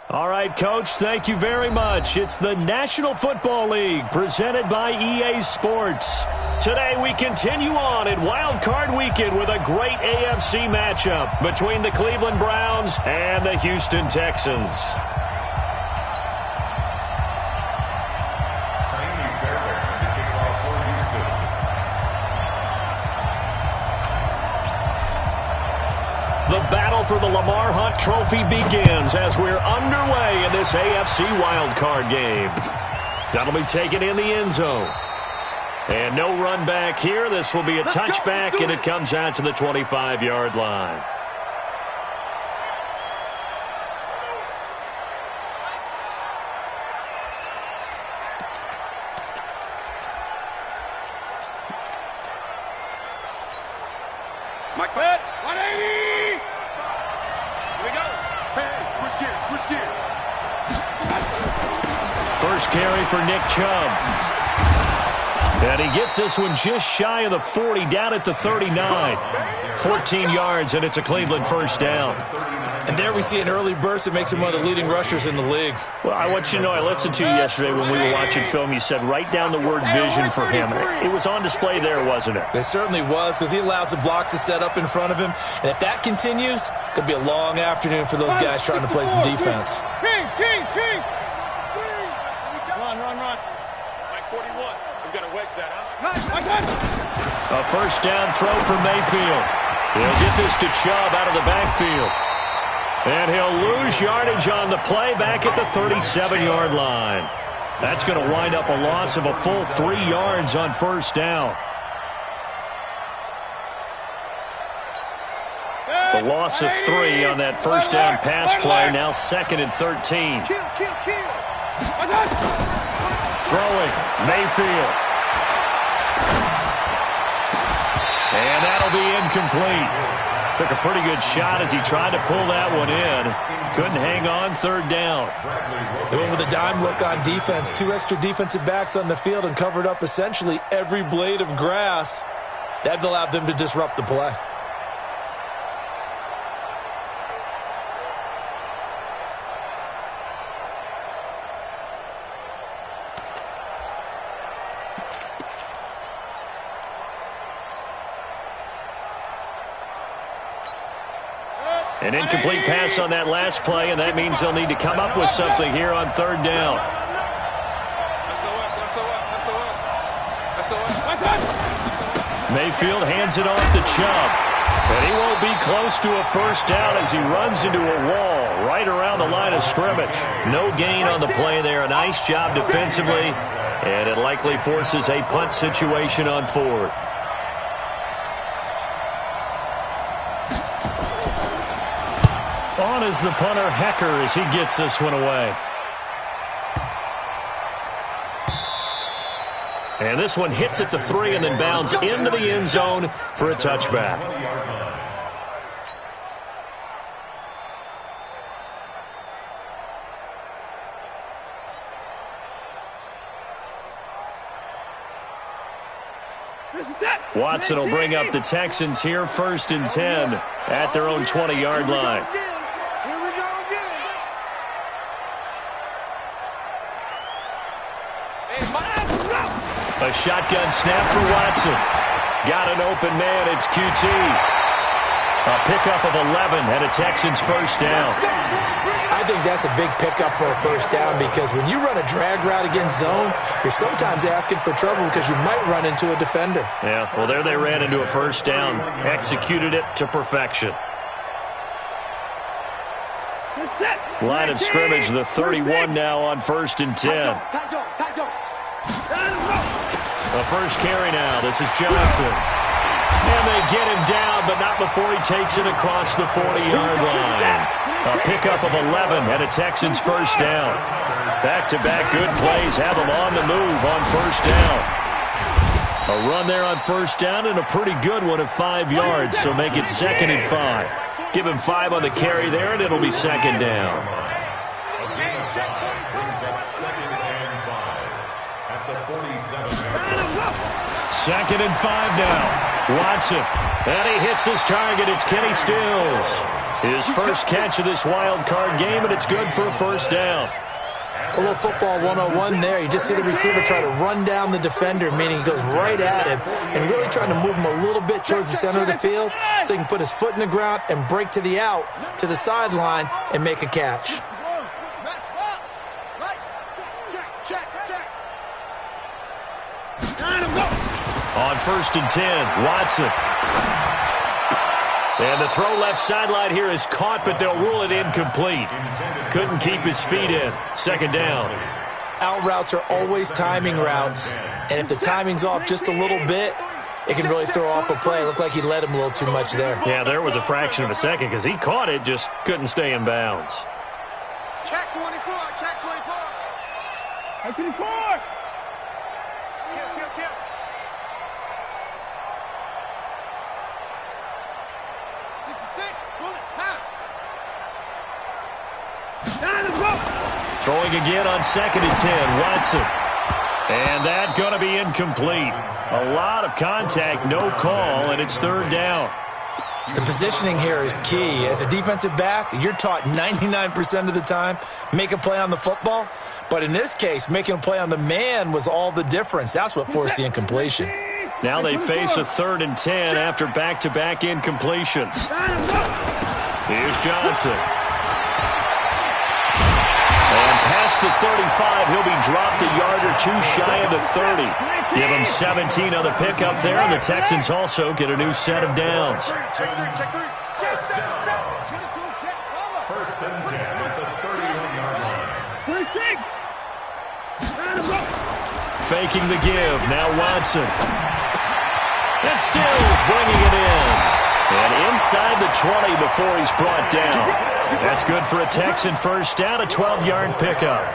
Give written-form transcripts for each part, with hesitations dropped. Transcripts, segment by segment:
All right, Coach, thank you very much. It's the National Football League presented by EA Sports. Today we continue on in Wild Card Weekend with a great AFC matchup between the Cleveland Browns and the Houston Texans. The battle for the Lamar Hunt Trophy begins as we're underway in this AFC wildcard game. That'll be taken in the end zone. And no run back here. This will be a touchback, and it comes out to the 25-yard line. Mike, 180! Switch gears. First carry for Nick Chubb. And he gets this one just shy of the 40, down at the 39. 14 yards, and it's a Cleveland first down. And there we see an early burst that makes him one of the leading rushers in the league. Well, I want you to know, I listened to you yesterday when we were watching film. You said write down the word vision for him. It was on display there, wasn't it? It certainly was, because he allows the blocks to set up in front of him. And if that continues, it could be a long afternoon for those guys trying to play some defense. King! Run. Mike 41. We've got to wedge that, huh? A first down throw for Mayfield. He'll get this to Chubb out of the backfield. And he'll lose yardage on the play back at the 37-yard line. That's going to wind up a loss of a full 3 yards on first down. The loss of 3 on that first down pass play. Now 2nd and 13. Throwing, Mayfield. And that'll be incomplete. Took a pretty good shot as he tried to pull that one in. Couldn't hang on, third down. They went with a dime look on defense. 2 extra defensive backs on the field and covered up essentially every blade of grass. That allowed them to disrupt the play. An incomplete pass on that last play, and that means they'll need to come up with something here on third down. Mayfield hands it off to Chubb. And he won't be close to a first down as he runs into a wall right around the line of scrimmage. No gain on the play there. A nice job defensively, and it likely forces a punt situation on fourth. On is the punter, Hecker, as he gets this one away. And this one hits at the 3 and then bounds into the end zone for a touchback. Watson will bring up the Texans here, 1st and 10 at their own 20-yard line. A shotgun snap for Watson. Got an open man, it's QT. A pickup of 11 and a Texans first down. I think that's a big pickup for a first down because when you run a drag route against zone, you're sometimes asking for trouble because you might run into a defender. Yeah, well, there they ran into a first down. Executed it to perfection. Line of scrimmage, the 31 now on 1st and 10. The first carry now. This is Johnson. And they get him down, but not before he takes it across the 40-yard line. A pickup of 11 and a Texans first down. Back-to-back good plays have them on the move on first down. A run there on first down and a pretty good one of 5 yards, so make it 2nd and 5. Give him 5 on the carry there, and it'll be 2nd down. Second and 5 now. Watson. And he hits his target. It's Kenny Stills. His first catch of this wild card game, and it's good for a first down. A little football 101 there. You just see the receiver try to run down the defender, meaning he goes right at him and really trying to move him a little bit towards the center of the field so he can put his foot in the ground and break to the out, to the sideline, and make a catch. On 1st and 10, Watson. And the throw left sideline here is caught, but they'll rule it incomplete. Couldn't keep his feet in. Second down. Out routes are always timing routes, and if the timing's off just a little bit, it can really throw off a play. Looked like he led him a little too much there. Yeah, there was a fraction of a second because he caught it, just couldn't stay in bounds. Check 24, check 24. Check 24. Kill. 66, pull it, half. Throwing again on 2nd and 10, Watson. And that going to be incomplete. A lot of contact, no call, and it's 3rd down. The positioning here is key. As a defensive back, you're taught 99% of the time, make a play on the football. But in this case, making a play on the man was all the difference. That's what forced the incompletion. Now they face a 3rd and 10 after back-to-back incompletions. Here's Johnson. And past the 35, he'll be dropped a yard or two shy of the 30. Give him 17 on the pickup there, and the Texans also get a new set of downs. First and 10 at the 31-yard line. Faking the give, now Watson. And Stills bringing it in. And inside the 20 before he's brought down. That's good for a Texan first down, a 12-yard pickup.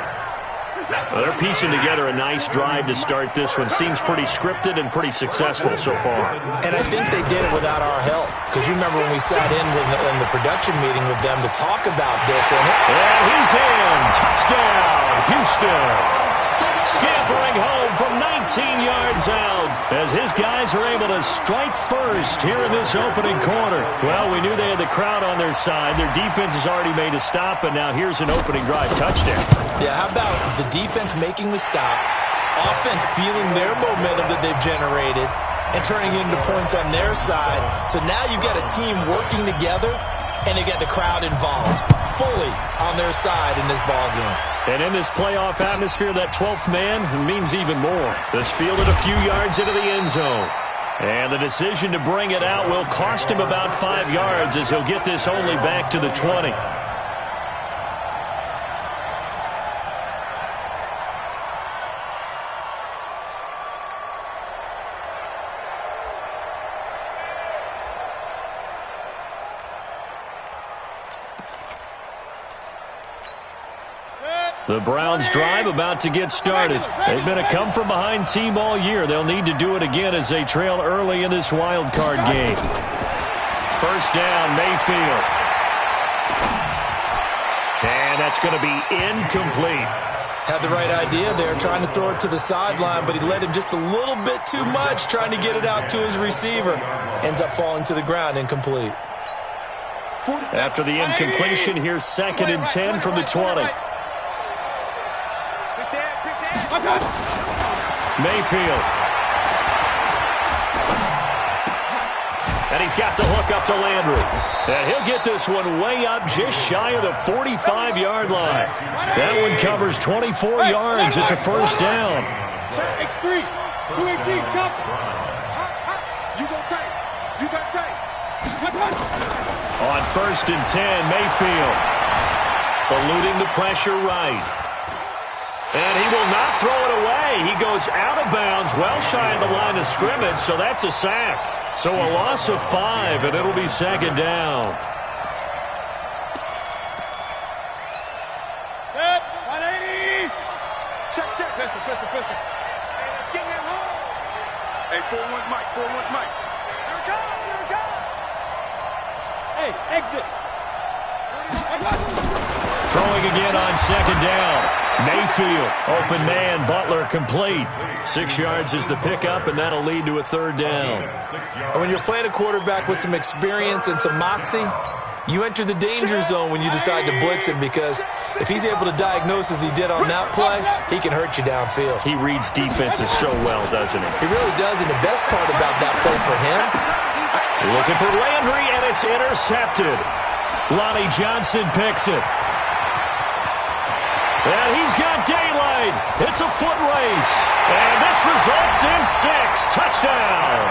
Well, they're piecing together a nice drive to start this one. Seems pretty scripted and pretty successful so far. And I think they did it without our help. Because you remember when we sat in the production meeting with them to talk about this. And he's in. Touchdown, Houston. Scampering home from 19 yards out as his guys are able to strike first here in this opening quarter. Well, we knew they had the crowd on their side. Their defense has already made a stop, and now here's an opening drive touchdown. Yeah, how about the defense making the stop, offense feeling their momentum that they've generated, and turning it into points on their side. So now you've got a team working together, and they get the crowd involved fully on their side in this ball game. And in this playoff atmosphere, that 12th man means even more. This fielded a few yards into the end zone. And the decision to bring it out will cost him about 5 yards as he'll get this only back to the 20. The Browns drive about to get started. They've been a come-from-behind team all year. They'll need to do it again as they trail early in this wild card game. First down, Mayfield. And that's going to be incomplete. Had the right idea there, trying to throw it to the sideline, but he led him just a little bit too much, trying to get it out to his receiver. Ends up falling to the ground, incomplete. After the incompletion, here's 2nd and 10 from the 20. Mayfield. And he's got the hook up to Landry. And he'll get this one way up just shy of the 45-yard line. That one covers 24 yards. It's a first down. X3, 218, chop. You go tight. You got tight. On 1st and 10, Mayfield. Eluding the pressure right. And he will not throw it away. He goes out of bounds, well shy of the line of scrimmage, so that's a sack. So a loss of 5, and it'll be 2nd down. Set, 180. Check. Pistol. Hey, let's get that home. Hey, 4-1 Mike. Here it comes. Hey, exit. Throwing again on 2nd down. Mayfield, open man, Butler complete. 6 yards is the pickup, and that'll lead to a 3rd down. And when you're playing a quarterback with some experience and some moxie, You enter the danger zone when you decide to blitz him, because if he's able to diagnose as he did on that play, he can hurt you downfield. He reads defenses so well, doesn't he? He really does, and the best part about that play for him, looking for Landry, and it's intercepted. Lonnie Johnson picks it. And he's got daylight. It's a foot race. And this results in 6. Touchdown.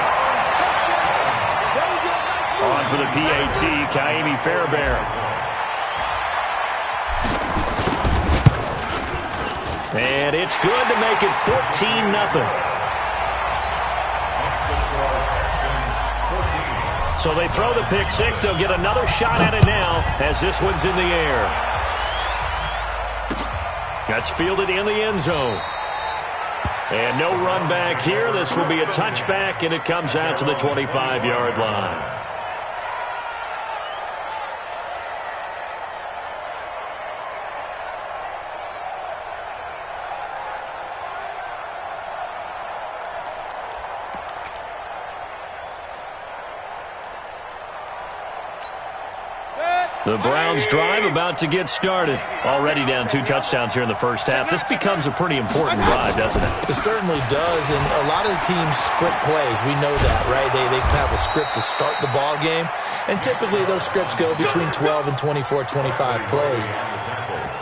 On for the PAT, Kaimi Fairbairn. And it's good to make it 14-0. So they throw the pick six. They'll get another shot at it now as this one's in the air. That's fielded in the end zone. And no run back here. This will be a touchback, and it comes out to the 25-yard line. The Browns drive about to get started. Already down 2 touchdowns here in the first half. This becomes a pretty important drive, doesn't it? It certainly does, and a lot of the teams script plays. We know that, right? They have a script to start the ball game, and typically those scripts go between 12 and 24, 25 plays.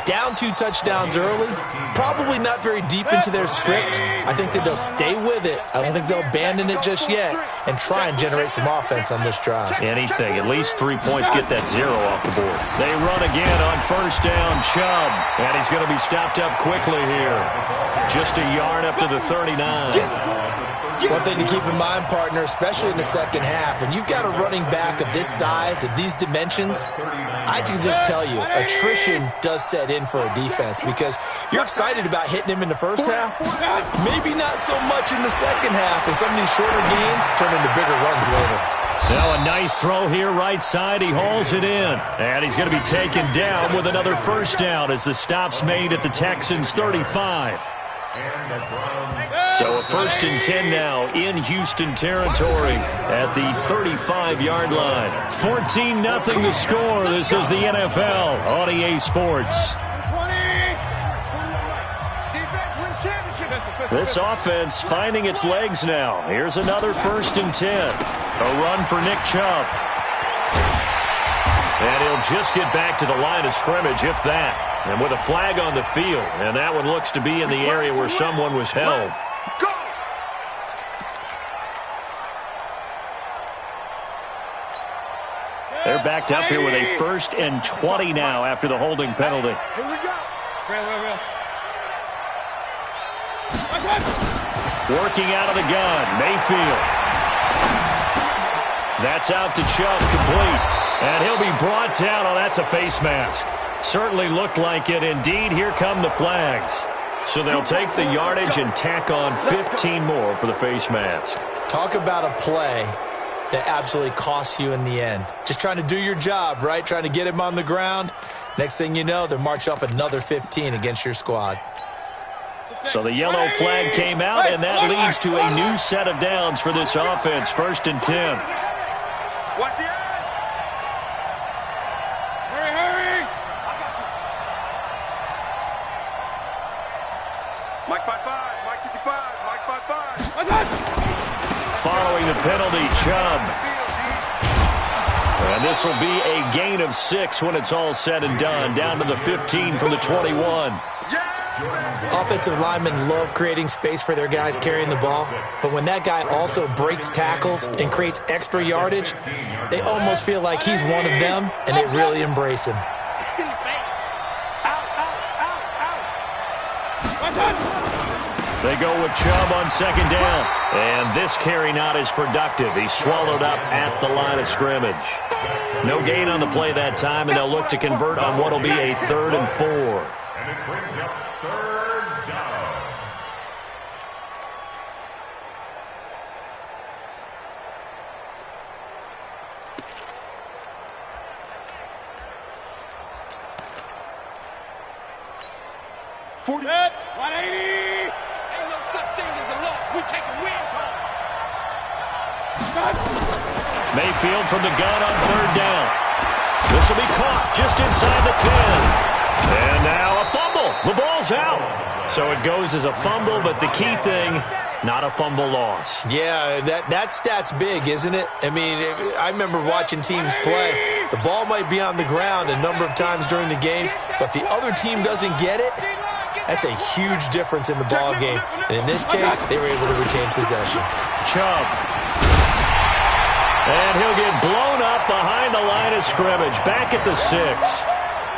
Down 2 touchdowns early, probably not very deep into their script. I think that they'll stay with it. I don't think they'll abandon it just yet and try and generate some offense on this drive. Anything. At least 3 points, get that 0 off the board. They run again on first down. Chubb. And he's going to be stopped up quickly here. Just a yard up to the 39. One thing to keep in mind, partner, especially in the second half, when you've got a running back of this size, of these dimensions, I can just tell you, attrition does set in for a defense, because you're excited about hitting him in the first half, maybe not so much in the second half, and some of these shorter gains turn into bigger runs later. Now a nice throw here right side. He hauls it in. And he's going to be taken down with another first down as the stop's made at the Texans' 35. So a 1st and 10 now in Houston territory at the 35-yard line. 14-0 the score. This is the NFL on EA Sports. This offense finding its legs now. Here's another 1st and 10. A run for Nick Chubb. And he'll just get back to the line of scrimmage, if that. And with a flag on the field, and that one looks to be in the area where someone was held. They're backed up here with a 1st and 20 now after the holding penalty. Here we go. Working out of the gun, Mayfield. That's out to Chubb, complete. And he'll be brought down. Oh, that's a face mask. Certainly looked like it. Indeed, here come the flags. So they'll take the yardage and tack on 15 more for the face mask. Talk about a play that absolutely costs you in the end. Just trying to do your job, right? Trying to get him on the ground. Next thing you know, they're marching off another 15 against your squad. So the yellow flag came out, and that leads to a new set of downs for this offense. 1st and 10. Watch the edge. Hurry. Mike 5-5, Mike 55, Mike 5-5. Following the penalty, Chubb. And this will be a gain of 6 when it's all said and done. Down to the 15 from the 21. Offensive linemen love creating space for their guys carrying the ball, but when that guy also breaks tackles and creates extra yardage, they almost feel like he's one of them, and they really embrace him. They go with Chubb on 2nd down. And this carry not as productive. He's swallowed up at the line of scrimmage. No gain on the play that time, and they'll look to convert on what will be a 3rd and 4. And it brings up 3rd down. Set, 180. Ain't no such thing as a loss. We take a win home. Mayfield from the gun on 3rd down. This will be caught just inside the 10. And now a fumble. The ball's out. So it goes as a fumble, but the key thing, not a fumble loss. Yeah, that stat's big, isn't it? I mean, I remember watching teams play. The ball might be on the ground a number of times during the game, but the other team doesn't get it. That's a huge difference in the ball game. And in this case, they were able to retain possession. Chubb. And he'll get blown up behind the line of scrimmage. Back at the 6.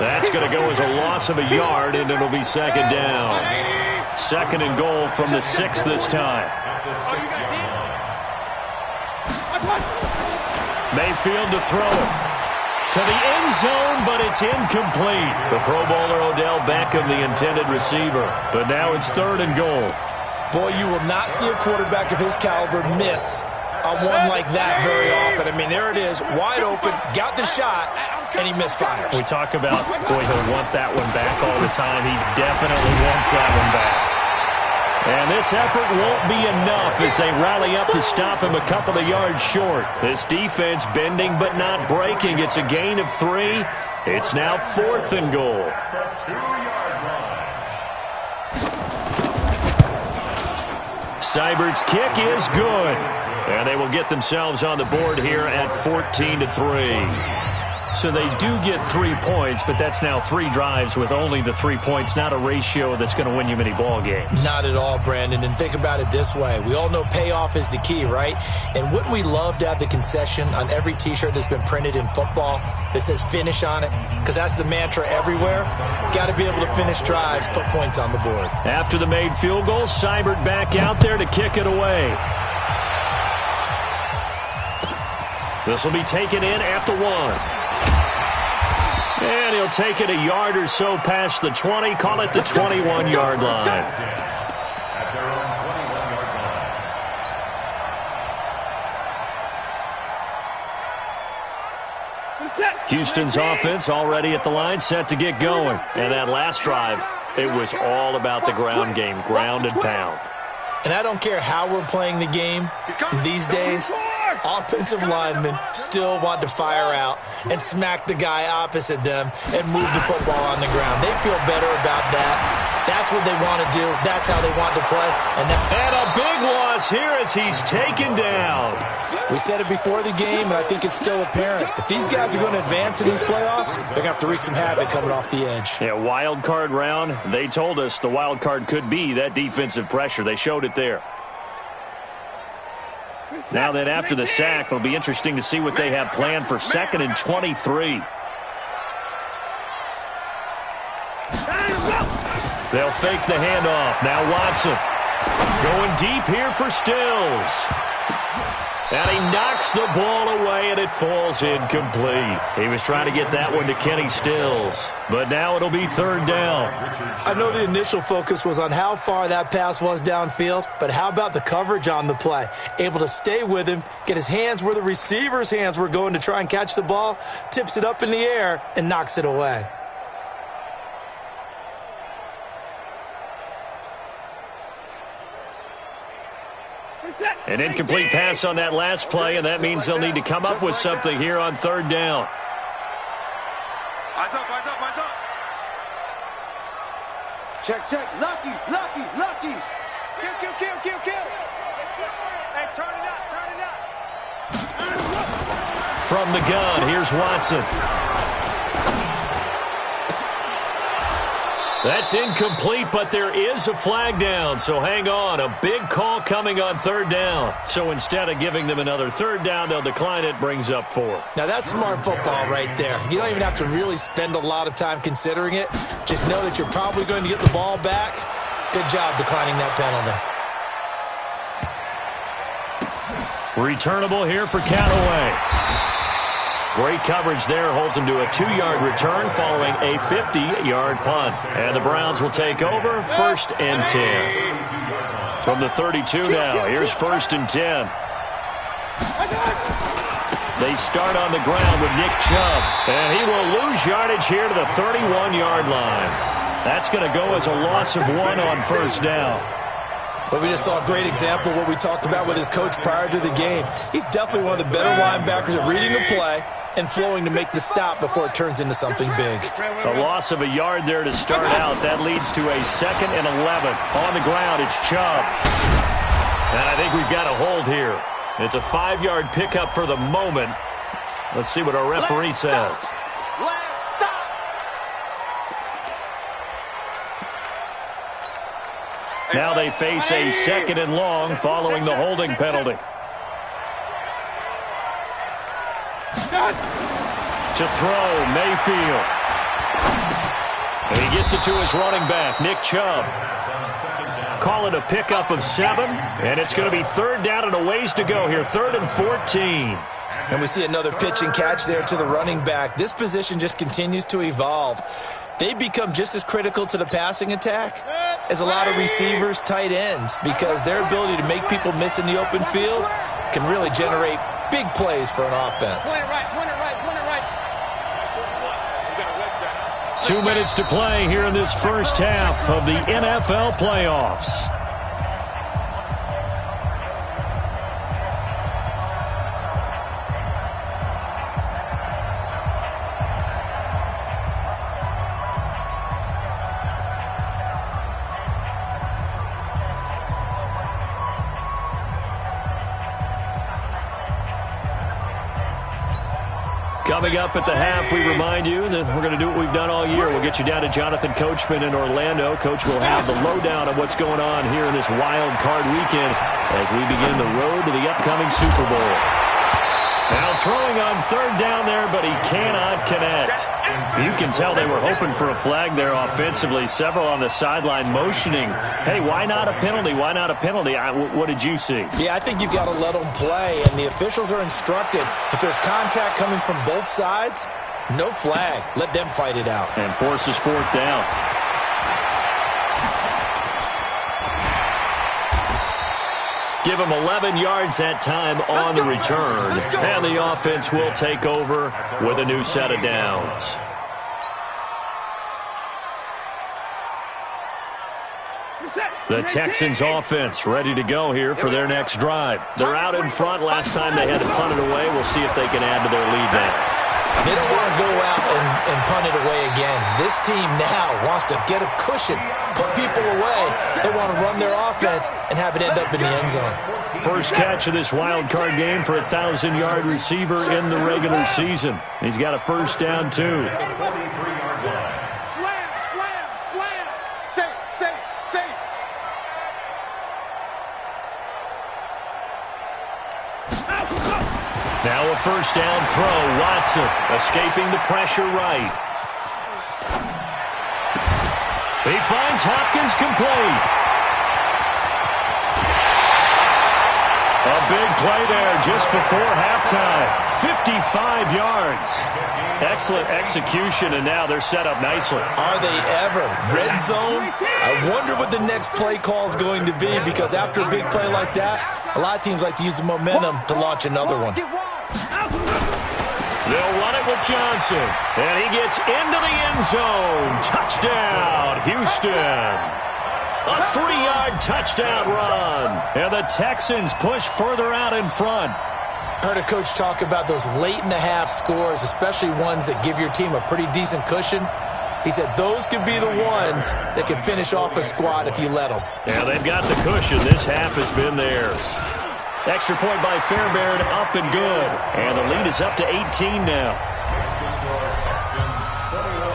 That's going to go as a loss of a yard, and it'll be second down. Second and goal from the 6 this time. Mayfield to throw it. To the end zone, but it's incomplete. The Pro Bowler Odell Beckham, the intended receiver. But now it's third and goal. Boy, you will not see a quarterback of his caliber miss on one like that very often. I mean, there it is, wide open, got the shot, and he misfires. We talk about, boy, he'll want that one back all the time. He definitely wants that one back. And this effort won't be enough as they rally up to stop him a couple of yards short. This defense bending but not breaking. It's a gain of 3. It's now fourth and goal. Seibert's kick is good. And they will get themselves on the board here at 14-3. So they do get 3 points, but that's now 3 drives with only the 3 points, not a ratio that's going to win you many ball games. Not at all, Brandon. And think about it this way. We all know payoff is the key, right? And wouldn't we love to have the concession on every T-shirt that's been printed in football that says finish on it? Because that's the mantra everywhere. Got to be able to finish drives, put points on the board. After the made field goal, Seibert back out there to kick it away. This will be taken in at the 1. And he'll take it a yard or so past the 20, call it the 21-yard line. Houston's offense already at the line, set to get going. And that last drive, it was all about the ground game, ground and pound. And I don't care how we're playing the game these days, offensive linemen still want to fire out and smack the guy opposite them and move the football on the ground. They feel better about that. That's what they want to do. That's how they want to play. And a big loss here as he's taken down. We said it before the game, and I think it's still apparent. If these guys are going to advance in these playoffs, they're going to have to wreak some havoc coming off the edge. Yeah, wild card round. They told us the wild card could be that defensive pressure. They showed it there. Now then, after the sack, it'll be interesting to see what they have planned for 2nd and 23. They'll fake the handoff. Now Watson going deep here for Stills. And he knocks the ball away, and it falls incomplete. He was trying to get that one to Kenny Stills. But now it'll be third down. I know the initial focus was on how far that pass was downfield, but how about the coverage on the play? Able to stay with him, get his hands where the receiver's hands were going to try and catch the ball, tips it up in the air, and knocks it away. An incomplete pass on that last play, and that means they'll need to come up with something here on third down. Eyes up, eyes up, eyes up. Check. Lucky. Kill. Hey, turn it up. From the gun, here's Watson. That's incomplete, but there is a flag down, so hang on. A big call coming on third down. So instead of giving them another third down, they'll decline it, brings up 4. Now that's smart football right there. You don't even have to really spend a lot of time considering it. Just know that you're probably going to get the ball back. Good job declining that penalty. Returnable here for Callaway. Great coverage there, holds him to a 2-yard return following a 50-yard punt. And the Browns will take over, 1st and 10. From the 32 now, here's 1st and 10. They start on the ground with Nick Chubb. And he will lose yardage here to the 31-yard line. That's going to go as a loss of 1 on first down. Well, we just saw a great example of what we talked about with his coach prior to the game. He's definitely one of the better linebackers at reading the play and flowing to make the stop before it turns into something big. A loss of a yard there to start out. That leads to a 2nd and 11. On the ground, it's Chubb. And I think we've got a hold here. It's a 5-yard pickup for the moment. Let's see what our referee says. Now they face a 2nd and long following the holding penalty. To throw, Mayfield. And he gets it to his running back, Nick Chubb. Call it a pickup of 7, and it's going to be 3rd down and a ways to go here, 3rd and 14. And we see another pitch and catch there to the running back. This position just continues to evolve. They become just as critical to the passing attack as a lot of receivers, tight ends, because their ability to make people miss in the open field can really generate big plays for an offense. 2 minutes to play here in this first half of the NFL playoffs. Coming up at the half, we remind you that we're going to do what we've done all year. We'll get you down to Jonathan Coachman in Orlando. Coach will have the lowdown of what's going on here in this wild card weekend as we begin the road to the upcoming Super Bowl. Now throwing on 3rd down there, but he cannot connect. You can tell they were hoping for a flag there offensively. Several on the sideline motioning, hey, why not a penalty? Why not a penalty? What did you see? Yeah, I think you've got to let them play, and the officials are instructed. If there's contact coming from both sides, no flag. Let them fight it out. And forces 4th down. Give him 11 yards that time on the return. And the offense will take over with a new set of downs. The Texans offense ready to go here for their next drive. They're out in front. Last time they had to punt it away. We'll see if they can add to their lead now. They don't want to go out and punt it away again. This team now wants to get a cushion, put people away. They want to run their offense and have it end up in the end zone. First catch of this wild card game for a 1,000-yard receiver in the regular season. He's got a 1st down, too. Now a 1st down throw. Watson escaping the pressure right. He finds Hopkins complete. A big play there just before halftime. 55 yards. Excellent execution, and now they're set up nicely. Are they ever? Red zone? I wonder what the next play call is going to be, because after a big play like that, a lot of teams like to use the momentum to launch another one. They'll run it with Johnson, and he gets into the end zone. Touchdown, Houston. A 3-yard touchdown run, and the Texans push further out in front. Heard a coach talk about those late-in-the-half scores, especially ones that give your team a pretty decent cushion. He said those could be the ones that can finish off a squad if you let them. Yeah, they've got the cushion. This half has been theirs. Extra point by Fairbairn, up and good. And the lead is up to 18 now.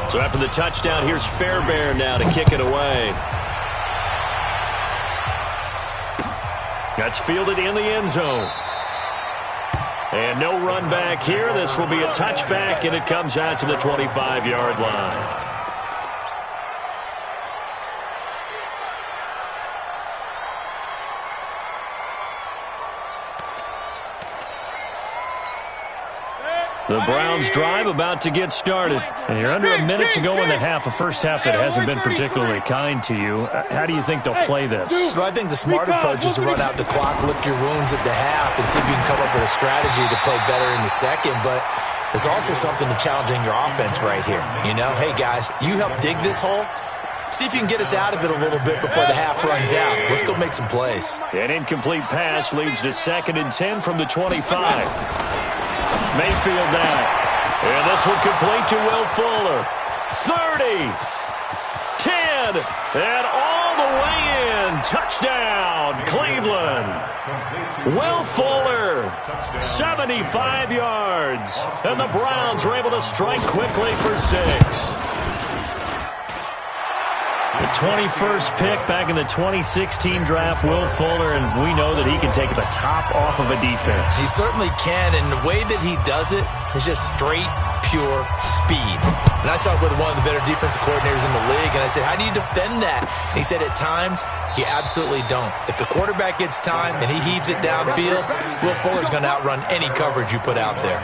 So after the touchdown, here's Fairbairn now to kick it away. That's fielded in the end zone. And no run back here. This will be a touchback, and it comes out to the 25-yard line. The Browns drive about to get started. And you're under a minute to go in the half, a first half that hasn't been particularly kind to you. How do you think they'll play this? Well, I think the smart approach is to run out the clock, lick your wounds at the half, and see if you can come up with a strategy to play better in the second. But there's also something to challenging your offense right here. You know, hey, guys, you help dig this hole. See if you can get us out of it a little bit before the half runs out. Let's go make some plays. An incomplete pass leads to 2nd and 10 from the 25. Mayfield now. And this one complete to Will Fuller. 30, 10, and all the way in. Touchdown, Cleveland. Will Fuller, 75 yards. And the Browns were able to strike quickly for 6. The 21st pick back in the 2016 draft, Will Fuller, and we know that he can take the top off of a defense. He certainly can, and the way that he does it is just straight, pure speed. And I talked with one of the better defensive coordinators in the league, and I said, how do you defend that? And he said, at times, you absolutely don't. If the quarterback gets time and he heaves it downfield, Will Fuller's going to outrun any coverage you put out there.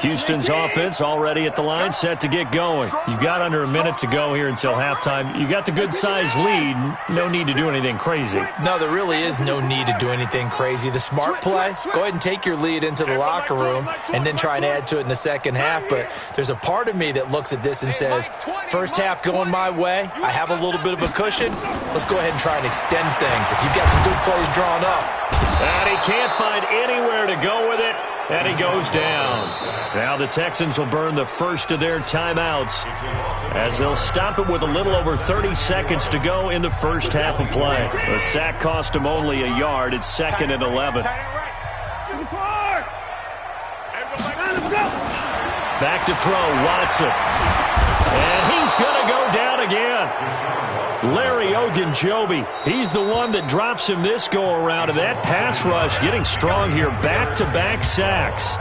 Houston's offense already at the line, set to get going. You've got under a minute to go here until halftime. You got the good-sized lead. No need to do anything crazy. No, there really is no need to do anything crazy. The smart play, go ahead and take your lead into the locker room and then try and add to it in the second half. But there's a part of me that looks at this and says, first half going my way, I have a little bit of a cushion. Let's go ahead and try and extend things. If you've got some good plays drawn up. And he can't find anywhere to go with it. And he goes down. Now the Texans will burn the first of their timeouts as they'll stop it with a little over 30 seconds to go in the first half of play. The sack cost him only a yard. It's 2nd and 11. Back to throw, Watson. And he's going to go down again. Larry Ogunjobi, he's the one that drops him this go-around, and that pass rush getting strong here. Back-to-back sacks.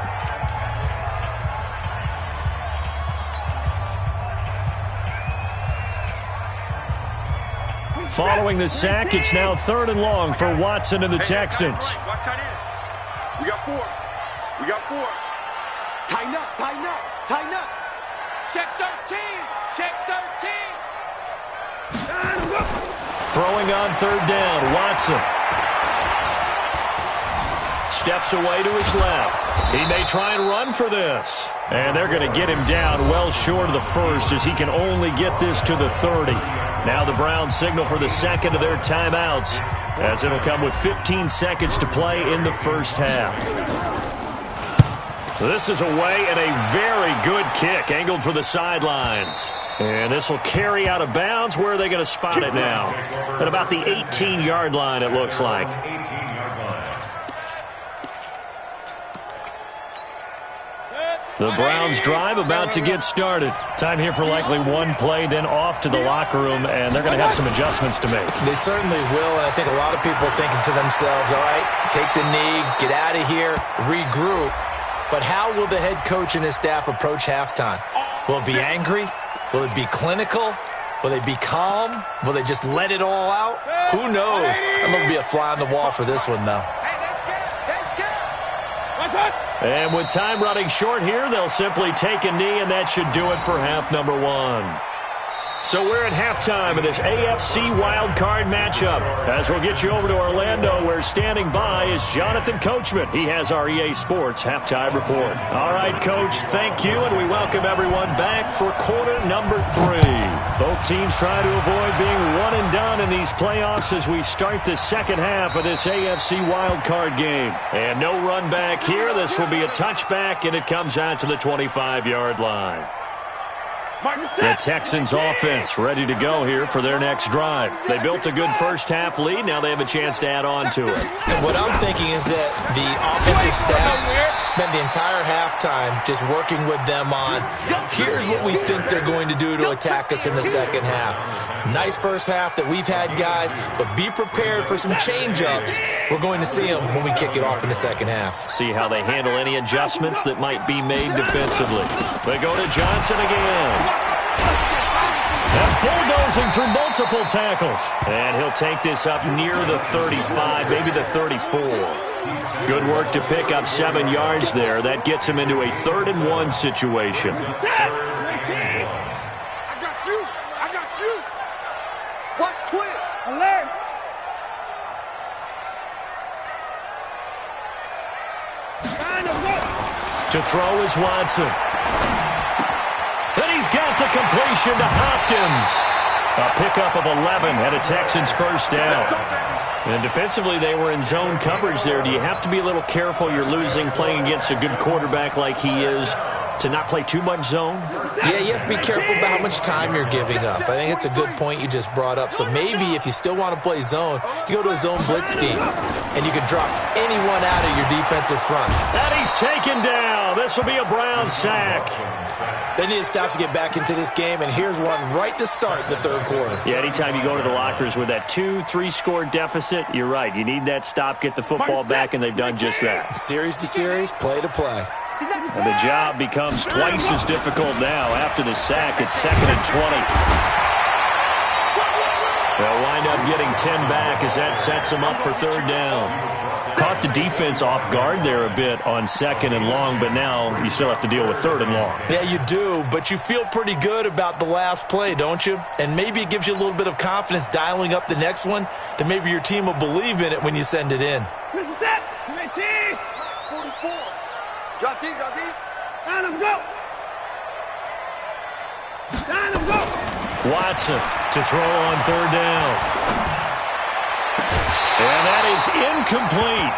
Following the sack, it's now 3rd and long for Watson and the Texans. Watch tight end. We got 4. We got 4. Tighten up, tighten up, tighten up. Check 13. Check 13. Throwing on 3rd down, Watson. Steps away to his left. He may try and run for this. And they're going to get him down well short of the first as he can only get this to the 30. Now the Browns signal for the second of their timeouts as it'll come with 15 seconds to play in the first half. This is away and a very good kick angled for the sidelines. And this will carry out of bounds. Where are they going to spot it now? At about the 18-yard line, it looks like. The Browns drive about to get started. Time here for likely one play, then off to the locker room, and they're going to have some adjustments to make. They certainly will, and I think a lot of people are thinking to themselves, all right, take the knee, get out of here, regroup. But how will the head coach and his staff approach halftime? Will it be angry? Will it be clinical? Will they be calm? Will they just let it all out? Who knows? I'm going to be a fly on the wall for this one, though. And with time running short here, they'll simply take a knee, and that should do it for half number 1. So we're at halftime of this AFC wildcard matchup. As we'll get you over to Orlando, where standing by is Jonathan Coachman. He has our EA Sports halftime report. All right, Coach, thank you, and we welcome everyone back for quarter number 3. Both teams try to avoid being one and done in these playoffs as we start the second half of this AFC wildcard game. And no run back here. This will be a touchback, and it comes out to the 25-yard line. The Texans offense ready to go here for their next drive. They built a good first half lead. Now they have a chance to add on to it. And what I'm thinking is that the offensive staff spent the entire halftime just working with them on, here's what we think they're going to do to attack us in the second half. Nice first half that we've had, guys, but be prepared for some change-ups. We're going to see them when we kick it off in the second half. See how they handle any adjustments that might be made defensively. They go to Johnson again. And bulldozing through multiple tackles. And he'll take this up near the 35, maybe the 34. Good work to pick up 7 yards there. That gets him into a 3rd and 1 situation. I got you. I got you. Watch twist. Alert. To throw is Watson. And he's got the completion to Hopkins. A pickup of 11 and a Texans first down. And defensively, they were in zone coverage there. Do you have to be a little careful? You're losing playing against a good quarterback like he is to not play too much zone? Yeah, you have to be careful about how much time you're giving up. I think it's a good point you just brought up. So maybe if you still want to play zone, you go to a zone blitz scheme, and you can drop anyone out of your defensive front. And he's taken down. This will be a Brown sack. They need to stop to get back into this game, and here's one right to start the third quarter. Yeah, anytime you go to the lockers with that 2-3 score deficit, you're right. You need that stop, get the football back, and they've done just that. Series to series, play to play. And the job becomes twice as difficult now. After the sack, it's 2nd and 20. They'll wind up getting 10 back as that sets them up for third down. Caught the defense off guard there a bit on 2nd and long, but now you still have to deal with 3rd and long. Yeah, you do, but you feel pretty good about the last play, don't you? And maybe it gives you a little bit of confidence dialing up the next one, that maybe your team will believe in it when you send it in. This is it. 44. Drop deep, drop deep. Down him, go. Down him, go. Watson to throw on 3rd down. And that is incomplete.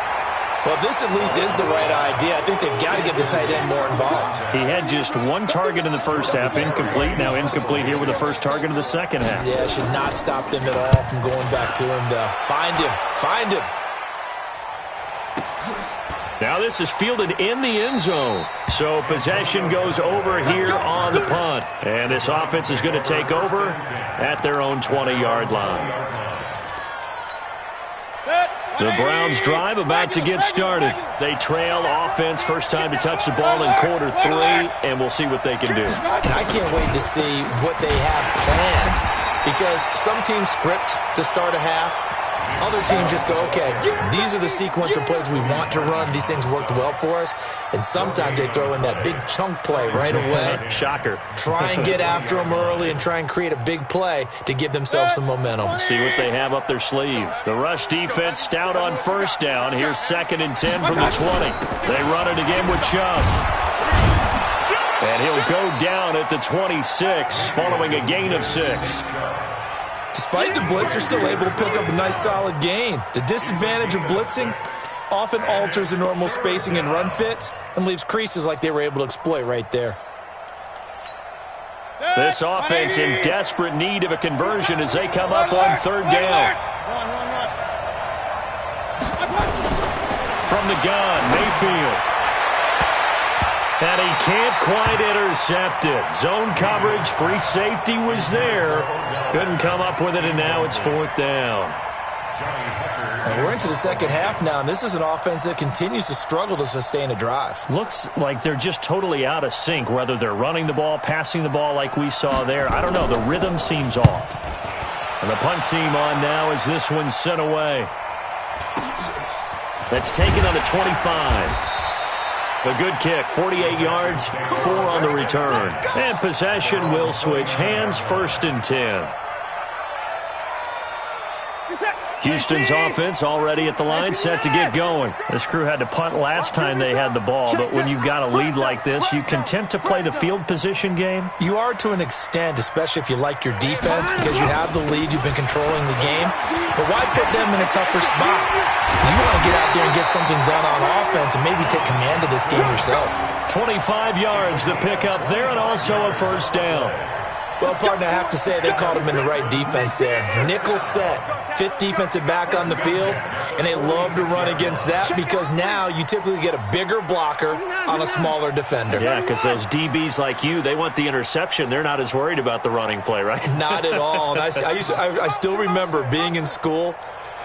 Well, this at least is the right idea. I think they've got to get the tight end more involved. He had just one target in the first half, incomplete. Now incomplete here with the first target of the second half. Yeah, it should not stop them at all from going back to him to find him. Find him. Now this is fielded in the end zone. So possession goes over here on the punt. And this offense is going to take over at their own 20-yard line. The Browns drive about to get started. They trail offense, first time to touch the ball in quarter 3, and we'll see what they can do. And I can't wait to see what they have planned, because some teams script to start a half. Other teams just go, okay, these are the sequence of plays we want to run. These things worked well for us. And sometimes they throw in that big chunk play right away. Shocker. Try and get after them early and try and create a big play to give themselves some momentum. See what they have up their sleeve. The rush defense stout on first down. Here's 2nd and 10 from the 20. They run it again with Chubb. And he'll go down at the 26 following a gain of 6. Despite the blitz, they're still able to pick up a nice solid gain. The disadvantage of blitzing often alters the normal spacing and run fits and leaves creases like they were able to exploit right there. This offense in desperate need of a conversion as they come up on 3rd down. From the gun, Mayfield. And he can't quite intercept it. Zone coverage, free safety was there. Couldn't come up with it, and now it's 4th down. And we're into the second half now, and this is an offense that continues to struggle to sustain a drive. Looks like they're just totally out of sync, whether they're running the ball, passing the ball like we saw there. I don't know. The rhythm seems off. And the punt team on now as this one's sent away. That's taken on the 25. A good kick, 48 yards, 4 on the return. And possession will switch hands, 1st and 10. Houston's offense already at the line, set to get going. This crew had to punt last time they had the ball, but when you've got a lead like this, you content to play the field position game? You are to an extent, especially if you like your defense, because you have the lead, you've been controlling the game. But why put them in a tougher spot? You want to get out there and get something done on offense and maybe take command of this game yourself. 25 yards to pick up there, and also a 1st down. Well, partner, I have to say they called him in the right defense there. Nickel set, 5th defensive back on the field, and they love to run against that because now you typically get a bigger blocker on a smaller defender. Yeah, because those DBs like you, they want the interception. They're not as worried about the running play, right? Not at all. And I still remember being in school,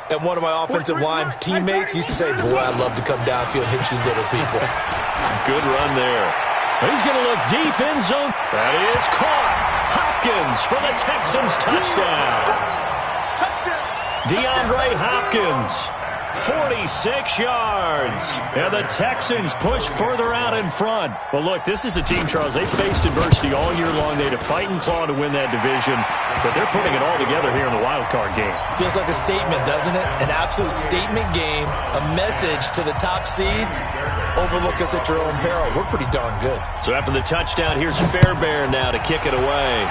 and one of my offensive line teammates used to say, boy, I'd love to come downfield and hit you little people. Good run there. He's going to look deep in zone. That is caught. Hopkins for the Texans touchdown. DeAndre Hopkins, 46 yards. And the Texans push further out in front. Well, look, this is a team, Charles, they faced adversity all year long. They had to fight and claw to win that division, but they're putting it all together here in the wild card game. Feels like a statement, doesn't it? An absolute statement game, a message to the top seeds. Overlook us at your own peril. We're pretty darn good. So after the touchdown, here's Fairbairn now to kick it away.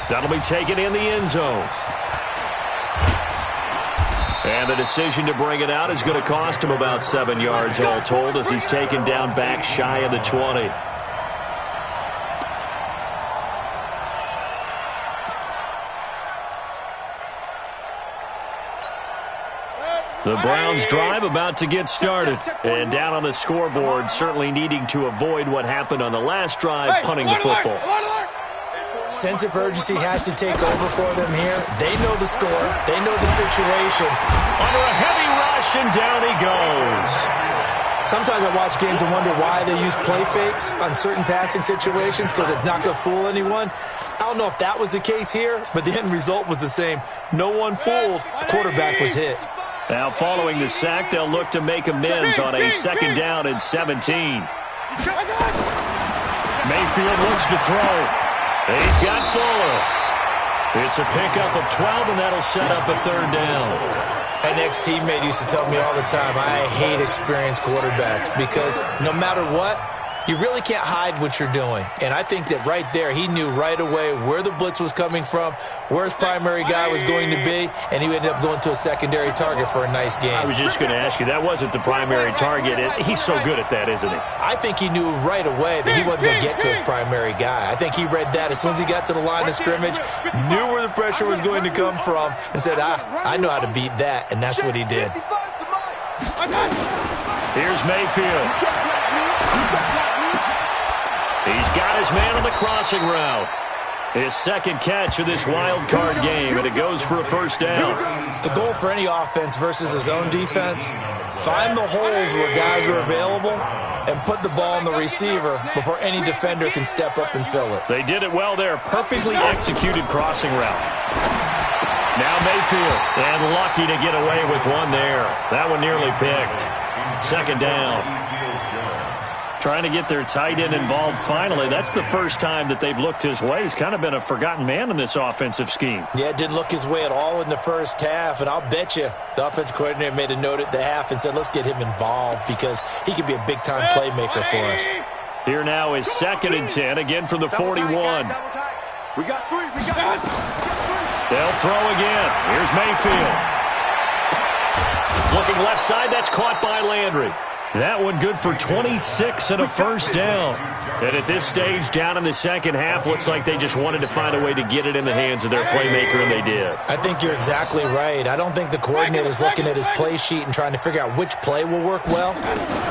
That'll be taken in the end zone. And the decision to bring it out is going to cost him about 7 yards all told as he's taken down back shy of the 20. The Browns drive about to get started. And down on the scoreboard, certainly needing to avoid what happened on the last drive, punting the football. Sense of urgency has to take over for them here. They know the score. They know the situation. Under a heavy rush, and down he goes. Sometimes I watch games and wonder why they use play fakes on certain passing situations because it's not going to fool anyone. I don't know if that was the case here, but the end result was the same. No one fooled. The quarterback was hit. Now following the sack, they'll look to make amends on a 2nd down and 17. Mayfield looks to throw. He's got Fuller. It's a pickup of 12, and that'll set up a 3rd down. An ex-teammate used to tell me all the time, I hate experienced quarterbacks because no matter what, you really can't hide what you're doing. And I think that right there, he knew right away where the blitz was coming from, where his primary guy was going to be, and he ended up going to a secondary target for a nice game. I was just going to ask you, that wasn't the primary target. He's so good at that, isn't he? I think he knew right away that he wasn't going to get to his primary guy. I think he read that as soon as he got to the line of scrimmage, knew where the pressure was going to come from, and said, I know how to beat that, and that's what he did. Here's Mayfield. He's got his man on the crossing route. His 2nd catch of this wild card game, and it goes for a 1st down. The goal for any offense versus his own defense, find the holes where guys are available and put the ball in the receiver before any defender can step up and fill it. They did it well there. Perfectly executed crossing route. Now Mayfield, and lucky to get away with one there. That one nearly picked. 2nd down. Trying to get their tight end involved finally. That's the first time that they've looked his way. He's kind of been a forgotten man in this offensive scheme. Yeah, it didn't look his way at all in the first half, and I'll bet you the offensive coordinator made a note at the half and said, let's get him involved because he could be a big-time playmaker for us. Here now is 2nd and 10, again from the 41. We got 3. They'll throw again. Here's Mayfield. Looking left side, that's caught by Landry. That one good for 26 and a 1st down. And at this stage, down in the 2nd half, looks like they just wanted to find a way to get it in the hands of their playmaker, and they did. I think you're exactly right. I don't think the coordinator's looking at his play sheet and trying to figure out which play will work well.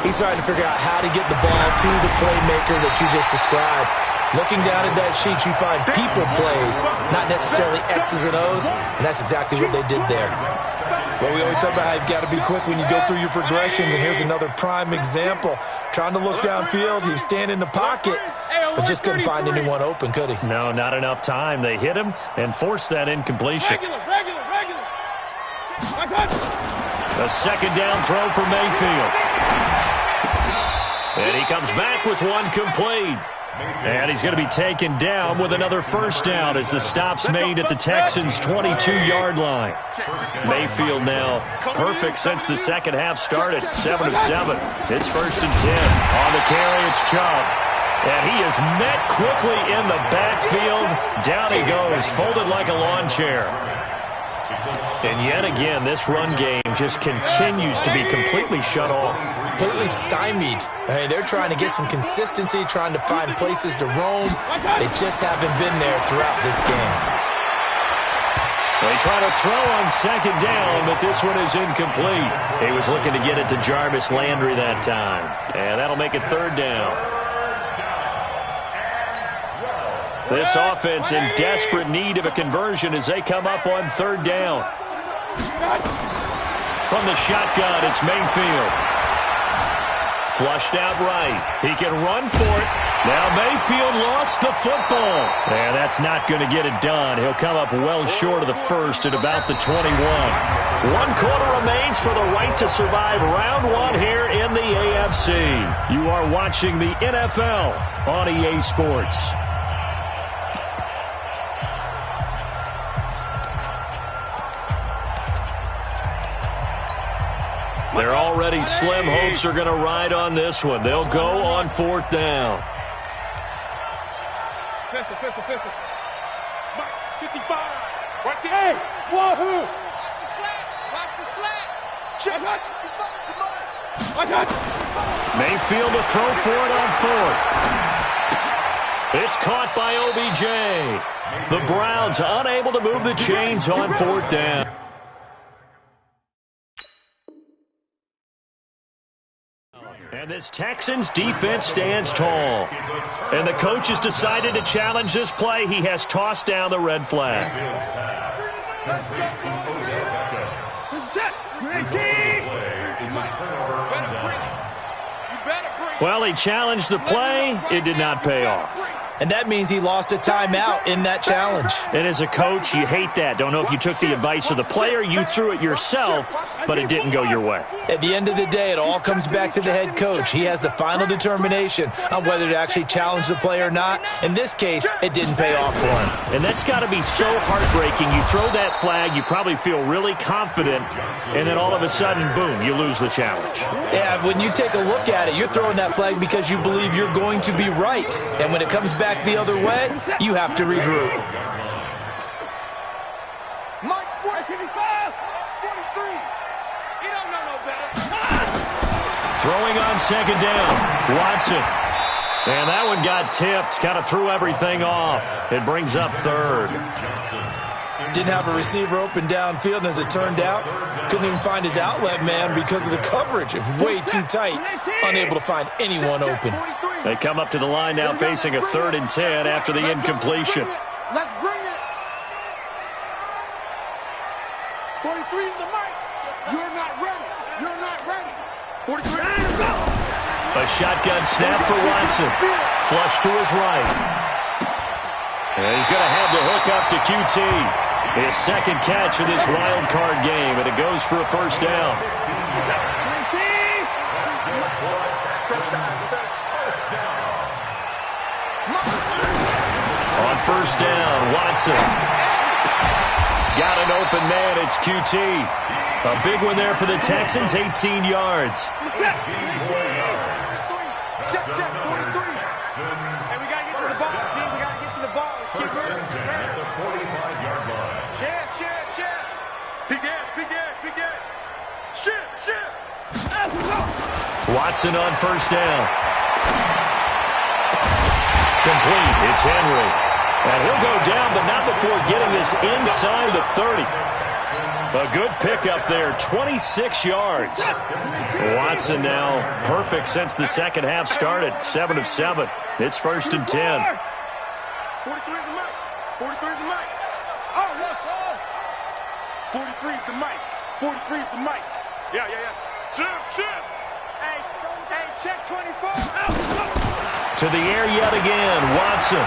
He's trying to figure out how to get the ball to the playmaker that you just described. Looking down at that sheet, you find people plays, not necessarily X's and O's, and that's exactly what they did there. Well, we always talk about how you've got to be quick when you go through your progressions, and here's another prime example. Trying to look downfield, he was standing in the pocket, but just couldn't find anyone open, could he? No, not enough time. They hit him and forced that incompletion. A 2nd down throw for Mayfield. And he comes back with one complete. And he's going to be taken down with another 1st down as the stop's made at the Texans' 22-yard line. Mayfield now perfect since the 2nd half started, 7 of 7. It's 1st and 10. On the carry, it's Chubb. And he is met quickly in the backfield. Down he goes, folded like a lawn chair. And yet again, this run game just continues to be completely shut off. Completely stymied. I mean, they're trying to get some consistency, trying to find places to roam. They just haven't been there throughout this game. They try to throw on 2nd down, but this one is incomplete. He was looking to get it to Jarvis Landry that time. And that'll make it 3rd down. This offense in desperate need of a conversion as they come up on 3rd down. From the shotgun, it's Mayfield. Flushed out right. He can run for it. Now Mayfield lost the football. And that's not going to get it done. He'll come up well short of the 1st at about the 21. 1 quarter remains for the right to survive round 1 here in the AFC. You are watching the NFL on EA Sports. They're already slim hopes are going to ride on this one. They'll go on 4th down. Wahoo! Watch the slack. Watch the slack. Check it. Mayfield to throw for it on fourth. It's caught by OBJ. The Browns unable to move the chains on fourth down. And this Texans defense stands tall. And the coach has decided to challenge this play. He has tossed down the red flag. Well, he challenged the play. It did not pay off. And that means he lost a timeout in that challenge. And as a coach, you hate that. Don't know if you took the advice of the player, you threw it yourself, but it didn't go your way. At the end of the day, it all comes back to the head coach. He has the final determination on whether to actually challenge the play or not. In this case, it didn't pay off for him. And that's got to be so heartbreaking. You throw that flag, you probably feel really confident, and then all of a sudden, boom, you lose the challenge. Yeah, when you take a look at it, you're throwing that flag because you believe you're going to be right. And when it comes back the other way, you have to regroup. Mike 45, 43. He don't know no better. Throwing on second down, Watson. And that one got tipped, kind of threw everything off. It brings up third. Didn't have a receiver open downfield, and as it turned out, couldn't even find his outlet man because of the coverage. It's way too tight, unable to find anyone open. They come up to the line now facing a 3rd and 10 after the incompletion. Let's bring it. 43 is the mic. You're not ready. You're not ready. 43. A shotgun snap for Watson. Flush to his right. And he's going to have the hook up to QT. His second catch of this wild card game, and it goes for a first down. On first down, Watson. Got an open man, it's QT. A big one there for the Texans, 18 yards. Check, 43. Hey, we got to get to the ball, team. We got to get to the ball. Let's get ready. At the 45-yard line. Chance. Big ass. Shit. Watson on first down. Complete. It's Henry. And he'll go down, but not before getting this inside the 30. A good pickup there, 26 yards. Watson now perfect since the second half started, 7 of 7. It's 1st and 10. 43 is the mic. 43 is the mic. Oh, yes, sir. 43 is the mic. 43 is the mic. Yeah. Shit. Hey, check 24. To the air yet again, Watson.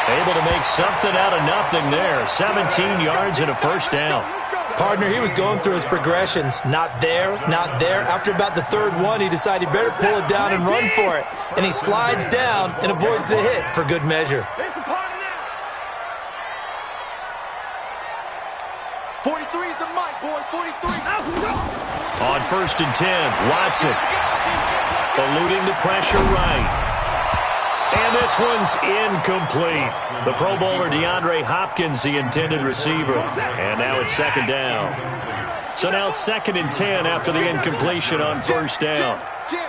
Able to make something out of nothing there. 17 yards and a first down. Partner, he was going through his progressions. Not there. After about the 3rd one, he decided he better pull it down and run for it. And he slides down and avoids the hit for good measure. It's a party now. 43 is the mic, boy. 43. On 1st and 10, Watson. Eluding the pressure right. And this one's incomplete. The Pro Bowler DeAndre Hopkins, the intended receiver. And now it's 2nd down. So now 2nd and 10 after the incompletion on first down. Jim.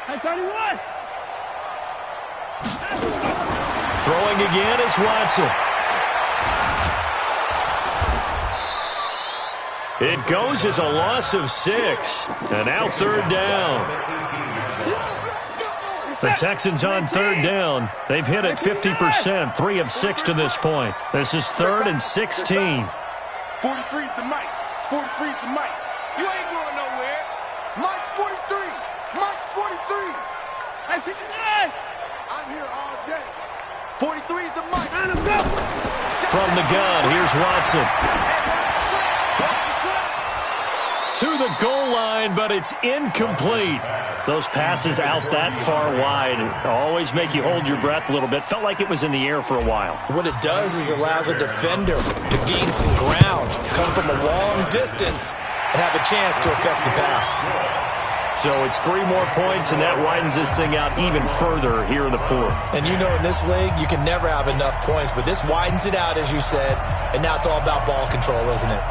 Hey, 31. Throwing again is Watson. It goes as a loss of 6. And now 3rd down. The Texans on 3rd down. They've hit it 50%, 3 of 6 to this point. This is 3rd and 16. 43 is the mic. 43 is the mic. You ain't going nowhere. Mike's 43. Mike's 43. Hey, 59. I'm here all day. 43 is the mic. From the gun, here's Watson. To the goal line, but it's incomplete. Those passes out that far wide always make you hold your breath a little bit. Felt like it was in the air for a while. What it does is allows a defender to gain some ground, come from a long distance, and have a chance to affect the pass. So it's 3 more points, and that widens this thing out even further here in the fourth. And you know in this league, you can never have enough points, but this widens it out, as you said, and now it's all about ball control, isn't it?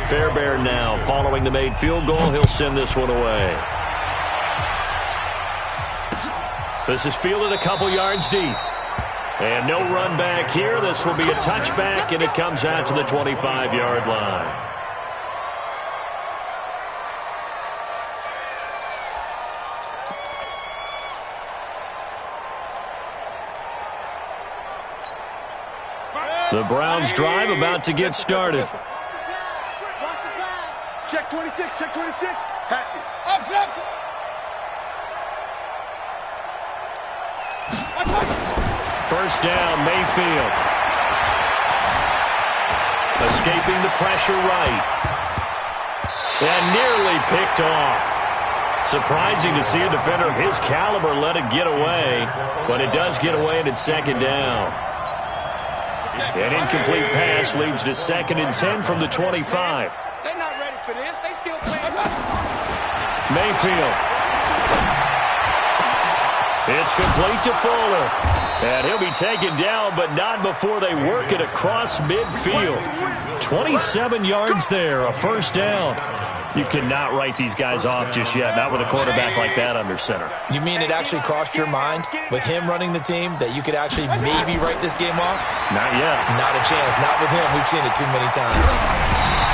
Fairbairn now, following the made field goal, he'll send this one away. This is fielded a couple yards deep. And no run back here. This will be a touchback, and it comes out to the 25-yard line. The Browns drive about to get started. Check 26, check 26. Hatch it. First down, Mayfield. Escaping the pressure right. And nearly picked off. Surprising to see a defender of his caliber let it get away. But it does get away, and it's second down. An incomplete pass leads to 2nd and 10 from the 25. They're not ready for this. They still playing. Mayfield. It's complete to Fuller. And he'll be taken down, but not before they work it across midfield. 27 yards there, a first down. You cannot write these guys off just yet, not with a quarterback like that under center. You mean it actually crossed your mind with him running the team that you could actually maybe write this game off? Not yet. Not a chance. Not with him. We've seen it too many times.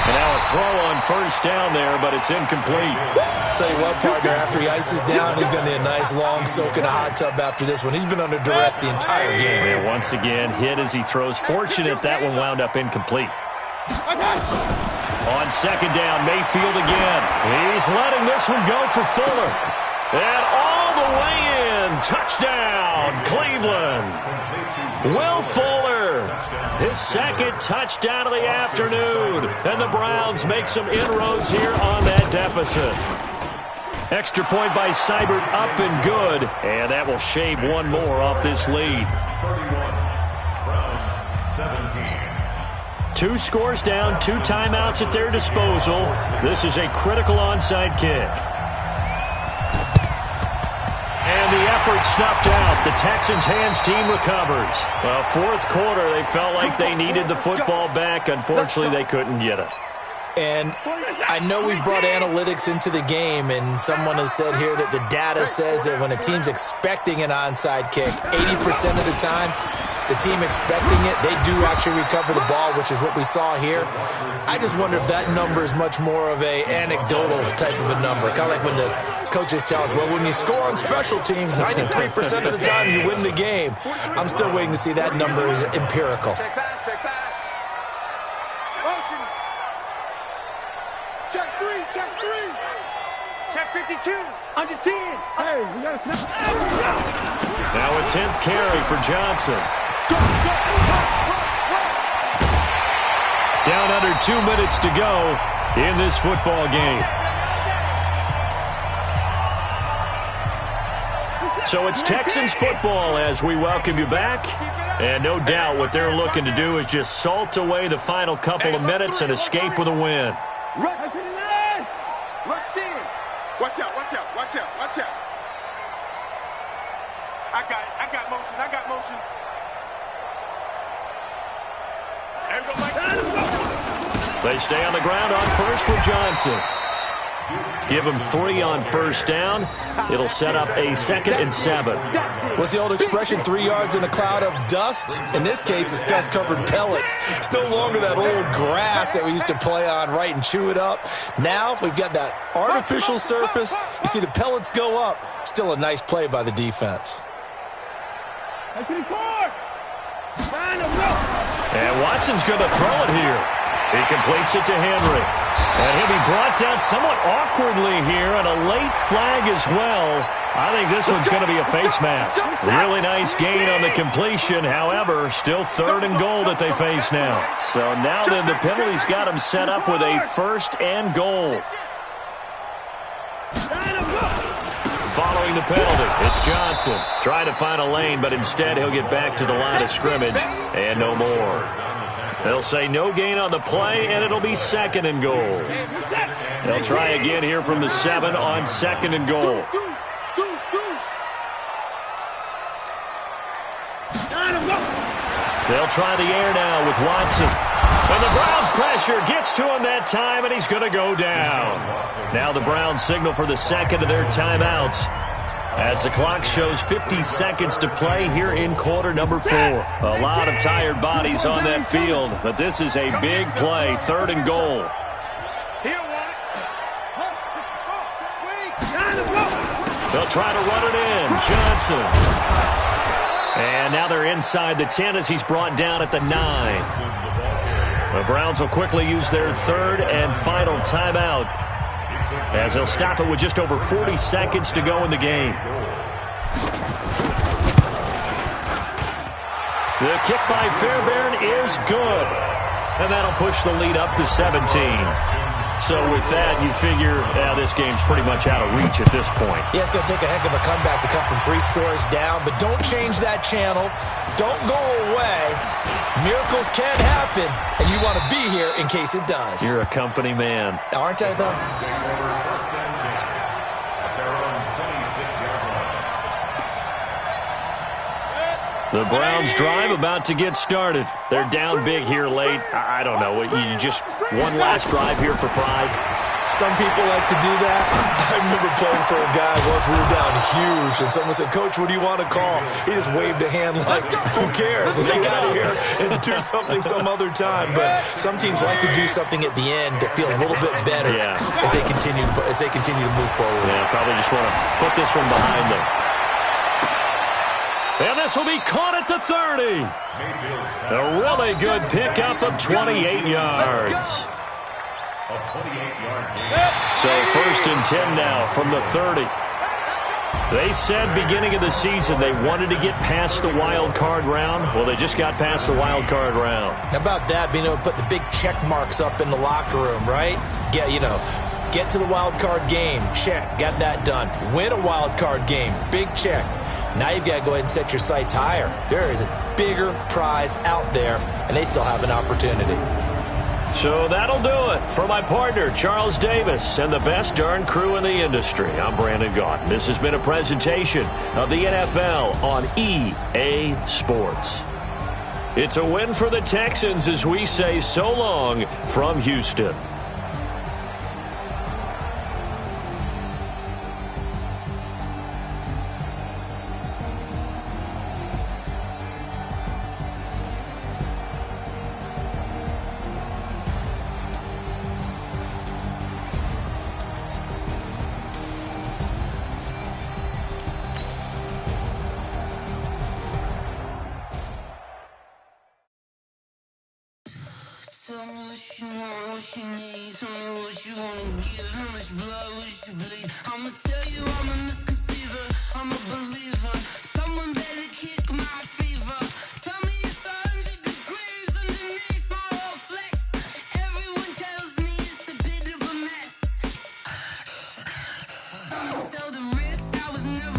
And now a throw on first down there, but it's incomplete. Tell you what, partner, after he ices down, he's going to need a nice long soak in a hot tub after this one. He's been under duress the entire game. And once again, hit as he throws. Fortunate that one wound up incomplete. On second down, Mayfield again. He's letting this one go for Fuller. And all the way in. Touchdown, Cleveland. Will Fuller, his 2nd touchdown of the afternoon. And the Browns make some inroads here on that deficit. Extra point by Seibert, up and good. And that will shave one more off this lead. 2 scores down, 2 timeouts at their disposal. This is a critical onside kick. And the effort snuffed out. The Texans' hands team recovers. Well, 4th quarter, they felt like they needed the football back. Unfortunately, they couldn't get it. And I know we've brought analytics into the game, and someone has said here that the data says that when a team's expecting an onside kick, 80% of the time, the team expecting it, they do actually recover the ball, which is what we saw here. I just wonder if that number is much more of a anecdotal type of a number. Kind of like when the coaches tell us, well, when you score on special teams, 93% of the time you win the game. I'm still waiting to see that number is empirical. Check pass, check pass. Motion. Check 3, check 3. Check 52, under 10. Hey, we got to snap. Now a 10th carry for Johnson. Down under 2 minutes to go in this football game. So it's Texans football as we welcome you back. And no doubt what they're looking to do is just salt away the final couple of minutes and escape with a win. Rush in. Watch out, watch out, watch out, watch out. I got it. I got motion. I got motion. There we go, Mike. They stay on the ground on first with Johnson. Give him 3 on first down. It'll set up a 2nd and 7. What's the old expression, 3 yards in a cloud of dust? In this case, it's dust-covered pellets. It's no longer that old grass that we used to play on, right, and chew it up. Now we've got that artificial surface. You see the pellets go up. Still a nice play by the defense. And Watson's going to throw it here. He completes it to Henry. And he'll be brought down somewhat awkwardly here, and a late flag as well. I think this one's going to be a face mask. Really nice gain on the completion. However, still 3rd and goal that they face now. So now then the penalty's got them set up with a 1st and goal. following the penalty. It's Johnson trying to find a lane, but instead he'll get back to the line of scrimmage and no more. They'll say no gain on the play, and it'll be 2nd and goal. They'll try again here from the 7 on 2nd and goal. They'll try the air now with Watson. And the Browns pressure gets to him that time, and he's going to go down. Now the Browns signal for the 2nd of their timeouts as the clock shows 50 seconds to play here in quarter number 4. A lot of tired bodies on that field, but this is a big play, 3rd and goal. They'll try to run it in. Johnson. And now they're inside the 10 as he's brought down at the 9. The Browns will quickly use their 3rd and final timeout as they'll stop it with just over 40 seconds to go in the game. The kick by Fairbairn is good. And that'll push the lead up to 17. So with that, you figure this game's pretty much out of reach at this point. Yeah, it's going to take a heck of a comeback to come from 3 scores down, but don't change that channel. Don't go away. Miracles can happen, and you want to be here in case it does. You're a company man. Aren't I, though? The Browns drive about to get started. They're down big here late. I don't know. You just one last drive here for pride. Some people like to do that. I remember playing for a guy once. We were down huge, and someone said, "Coach, what do you want to call?" He just waved a hand like, "Who cares? Let's get out of here and do something some other time." But some teams like to do something at the end to feel a little bit better as they continue to move forward. Yeah, probably just want to put this one behind them. And this will be caught at the 30. A really good pickup of 28 yards. So 1st and 10 now from the 30. They said beginning of the season they wanted to get past the wild card round. Well, they just got past the wild card round. How about that, being able to put the big check marks up in the locker room, right? Get to the wild card game. Check. Got that done. Win a wild card game. Big check. Now you've got to go ahead and set your sights higher. There is a bigger prize out there, and they still have an opportunity. So that'll do it for my partner, Charles Davis, and the best darn crew in the industry. I'm Brandon Gaudin. This has been a presentation of the NFL on EA Sports. It's a win for the Texans as we say so long from Houston. Tell me what you want, what you need. Tell me what you wanna give. How much blood would you bleed? I'ma tell you I'm a misconceiver. I'm a believer. Someone better kick my fever. Tell me it's 100 degrees underneath my whole flesh. Everyone tells me it's a bit of a mess. I'ma tell the risk I was never